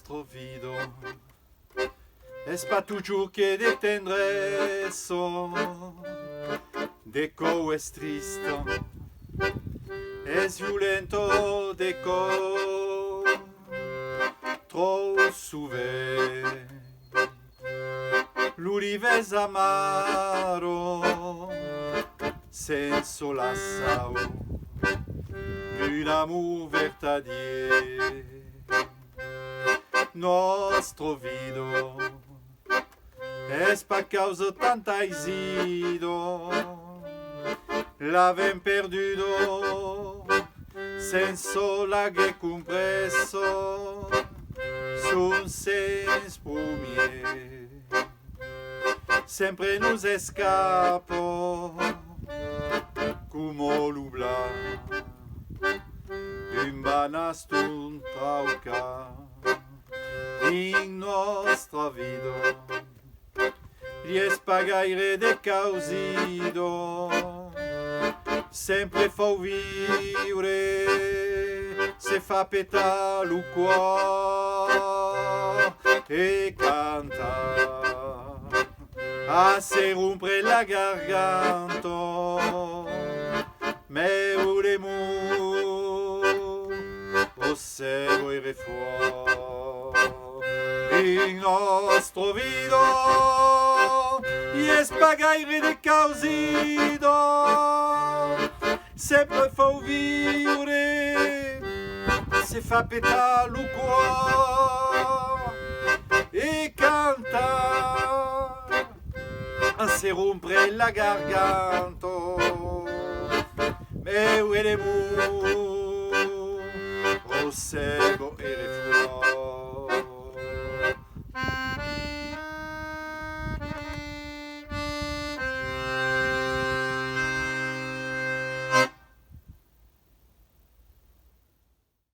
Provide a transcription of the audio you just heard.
nostro vido es pas toujours que de tendresse, de co es tristo, es violento de co tro souvent. L'universo amaro senza la sau, un amour vertadier. Nostro vido es pa causa tanta isido, l'avem perduto senza l'aghe compresso sun sens premier. Sempre nos escapo come l'ubla d'un banastun trauca in nostra vida. Ries pa gaire de causido, sempre fa viure, se fa petar lo cuore e canta a se rompre la garganta, me voulez-vous osservo il fuori in nostro vido, yes pa gaire de causido, sempre fa viure, se fa petar lo cuore e canta a se rompre la garganta, me voulez-vous osservo il